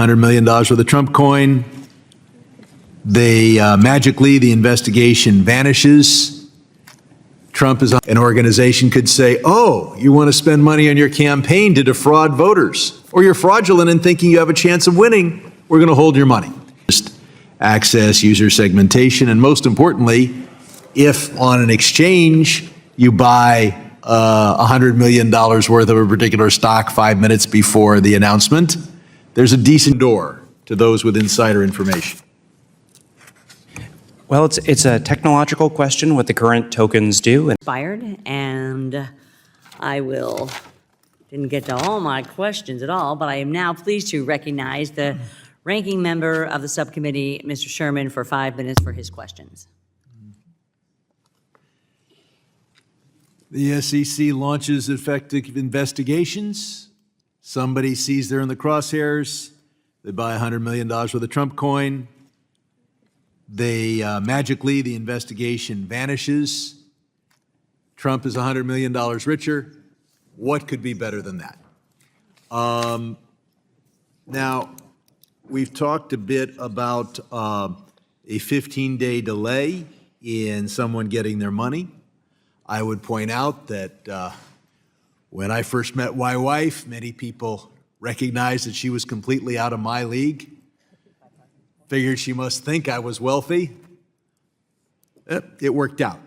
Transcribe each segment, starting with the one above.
$100 million worth of Trump coin. They magically, the investigation vanishes. Trump is an organization could say, oh, you want to spend money on your campaign to defraud voters, or you're fraudulent in thinking you have a chance of winning, we're going to hold your money. Just access, user segmentation, and most importantly, if on an exchange you buy $100 million worth of a particular stock 5 minutes before the announcement, there's a decent door to those with insider information. Well, it's a technological question what the current tokens do. And I didn't get to all my questions at all, but I am now pleased to recognize the ranking member of the subcommittee, Mr. Sherman, for 5 minutes for his questions. The SEC launches effective investigations. Somebody sees they're in the crosshairs. They buy $100 million worth of Trump coin. They magically, the investigation vanishes. Trump is $100 million richer. What could be better than that? Now, we've talked a bit about a 15-day delay in someone getting their money. I would point out that when I first met my wife, many people recognized that she was completely out of my league. Figured she must think I was wealthy. It worked out.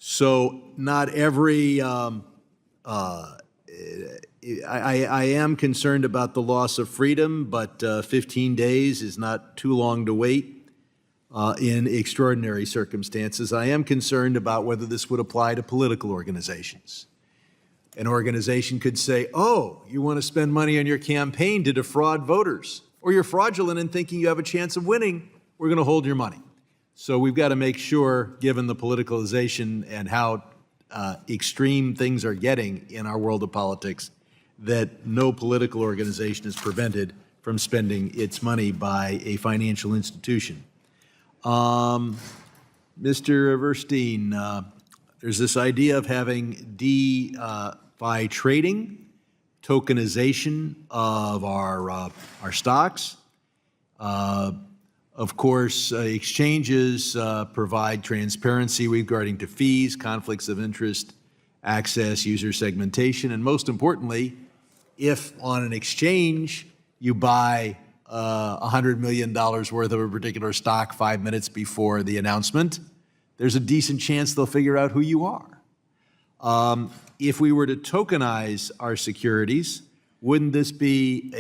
So not every, I am concerned about the loss of freedom, but 15 days is not too long to wait in extraordinary circumstances. I am concerned about whether this would apply to political organizations. An organization could say, oh, you want to spend money on your campaign to defraud voters, or you're fraudulent in thinking you have a chance of winning, we're going to hold your money. So we've got to make sure, given the politicalization and how extreme things are getting in our world of politics, that no political organization is prevented from spending its money by a financial institution. Mr. Verstein, there's this idea of having DeFi trading, tokenization of our stocks. Of course, exchanges provide transparency regarding to fees, conflicts of interest, access, user segmentation, and most importantly, if on an exchange you buy $100 million worth of a particular stock 5 minutes before the announcement, there's a decent chance they'll figure out who you are. If we were to tokenize our securities, wouldn't this be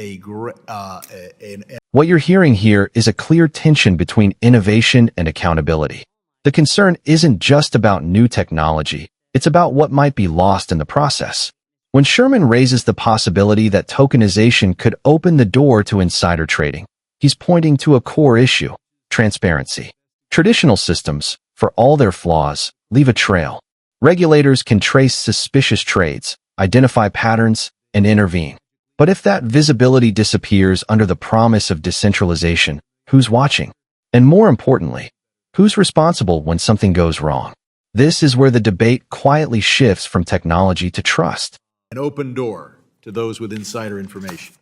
What you're hearing here is a clear tension between innovation and accountability. The concern isn't just about new technology, it's about what might be lost in the process. When Sherman raises the possibility that tokenization could open the door to insider trading, he's pointing to a core issue: transparency. Traditional systems, for all their flaws, leave a trail. Regulators can trace suspicious trades, identify patterns, and intervene. But if that visibility disappears under the promise of decentralization, who's watching? And more importantly, who's responsible when something goes wrong? This is where the debate quietly shifts from technology to trust. An open door to those with insider information.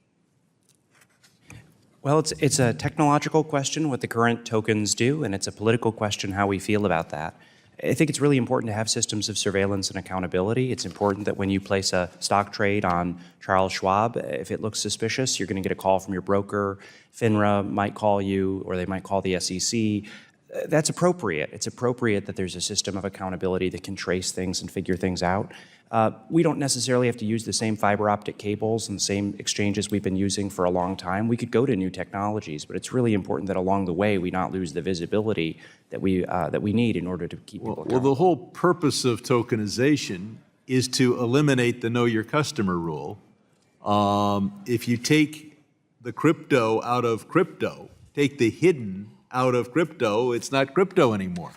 Well, it's a technological question what the current tokens do, and it's a political question how we feel about that. I think it's really important to have systems of surveillance and accountability. It's important that when you place a stock trade on Charles Schwab, if it looks suspicious, you're going to get a call from your broker. FINRA might call you, or they might call the SEC. That's appropriate. It's appropriate that there's a system of accountability that can trace things and figure things out. We don't necessarily have to use the same fiber optic cables and the same exchanges we've been using for a long time. We could go to new technologies, but it's really important that along the way we not lose the visibility that we need in order to keep people accountable. Well, the whole purpose of tokenization is to eliminate the know your customer rule. If you take the crypto out of crypto, take the hidden out of crypto, it's not crypto anymore.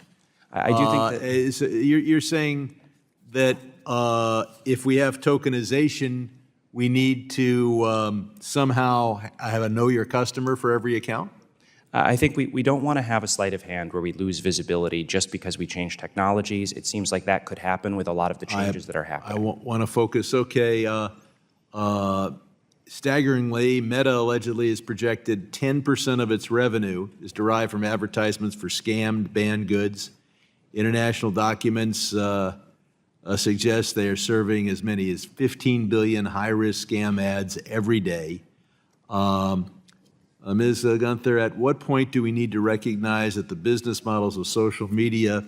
I do think that you're saying that if we have tokenization, we need to somehow have a know your customer for every account? I think we don't want to have a sleight of hand where we lose visibility just because we change technologies. It seems like that could happen with a lot of the changes that are happening. I want to focus, okay, Staggeringly, Meta allegedly has projected 10% of its revenue is derived from advertisements for scammed, banned goods. International documents suggest they are serving as many as 15 billion high-risk scam ads every day. Ms. Gunther, at what point do we need to recognize that the business models of social media,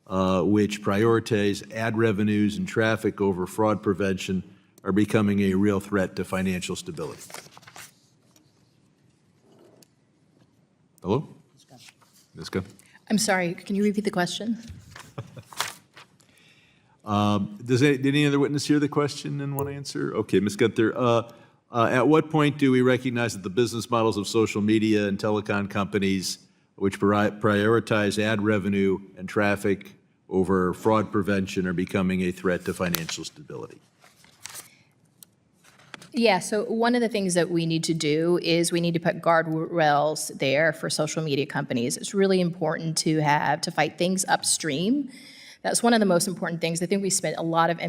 which prioritize ad revenues and traffic over fraud prevention, are becoming a real threat to financial stability? Hello? Ms. Gunther? I'm sorry, can you repeat the question? Did any other witness hear the question and want to answer? Okay, Ms. Gunther, at what point do we recognize that the business models of social media and telecom companies, which prioritize ad revenue and traffic over fraud prevention, are becoming a threat to financial stability? Yeah, so one of the things that we need to do is we need to put guardrails there for social media companies. It's really important to fight things upstream. That's one of the most important things. I think we spent a lot of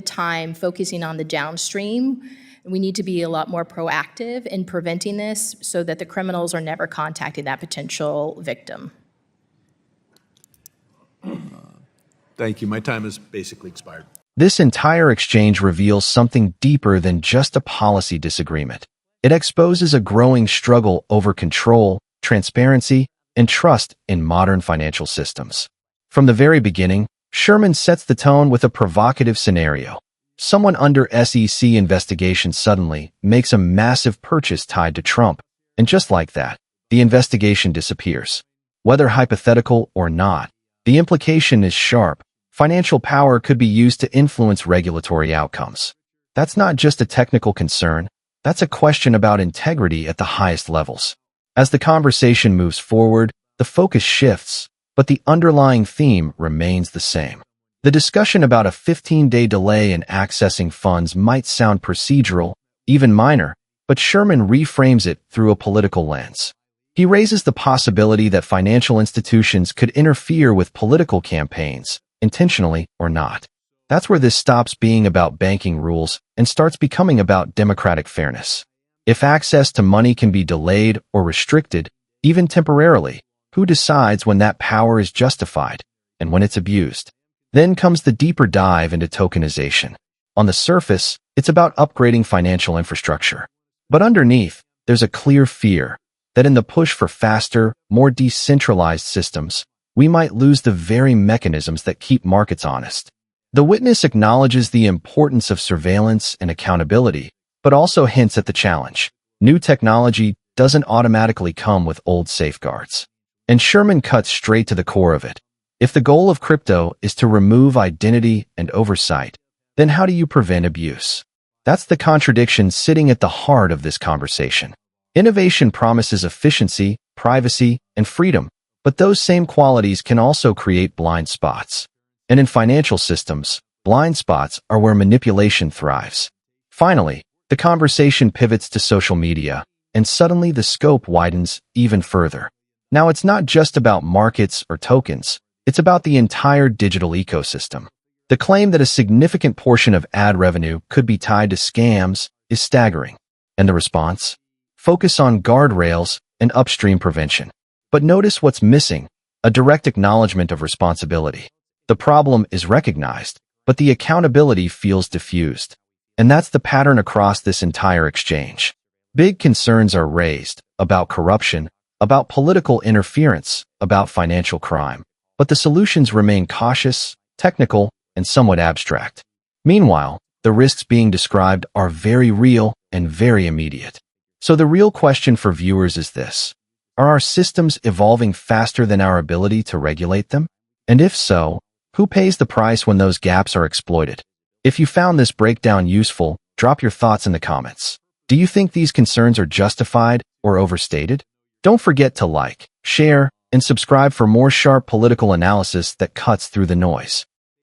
time focusing on the downstream. We need to be a lot more proactive in preventing this so that the criminals are never contacting that potential victim. Thank you. My time has basically expired. This entire exchange reveals something deeper than just a policy disagreement. It exposes a growing struggle over control, transparency, and trust in modern financial systems. From the very beginning, Sherman sets the tone with a provocative scenario. Someone under SEC investigation suddenly makes a massive purchase tied to Trump, and just like that, the investigation disappears. Whether hypothetical or not, the implication is sharp. Financial power could be used to influence regulatory outcomes. That's not just a technical concern, that's a question about integrity at the highest levels. As the conversation moves forward, the focus shifts, but the underlying theme remains the same. The discussion about a 15-day delay in accessing funds might sound procedural, even minor, but Sherman reframes it through a political lens. He raises the possibility that financial institutions could interfere with political campaigns, intentionally or not. That's where this stops being about banking rules and starts becoming about democratic fairness. If access to money can be delayed or restricted, even temporarily, who decides when that power is justified and when it's abused? Then comes the deeper dive into tokenization. On the surface, it's about upgrading financial infrastructure. But underneath, there's a clear fear that in the push for faster, more decentralized systems, we might lose the very mechanisms that keep markets honest. The witness acknowledges the importance of surveillance and accountability, but also hints at the challenge. New technology doesn't automatically come with old safeguards. And Sherman cuts straight to the core of it. If the goal of crypto is to remove identity and oversight, then how do you prevent abuse? That's the contradiction sitting at the heart of this conversation. Innovation promises efficiency, privacy, and freedom, but those same qualities can also create blind spots. And in financial systems, blind spots are where manipulation thrives. Finally, the conversation pivots to social media, and suddenly the scope widens even further. Now, it's not just about markets or tokens, it's about the entire digital ecosystem. The claim that a significant portion of ad revenue could be tied to scams is staggering. And the response? Focus on guardrails and upstream prevention. But notice what's missing, a direct acknowledgement of responsibility. The problem is recognized, but the accountability feels diffused. And that's the pattern across this entire exchange. Big concerns are raised about corruption, about political interference, about financial crime. But the solutions remain cautious, technical, and somewhat abstract. Meanwhile, the risks being described are very real and very immediate. So the real question for viewers is this: are our systems evolving faster than our ability to regulate them? And if so, who pays the price when those gaps are exploited? If you found this breakdown useful, drop your thoughts in the comments. Do you think these concerns are justified or overstated? Don't forget to like, share, and subscribe for more sharp political analysis that cuts through the noise.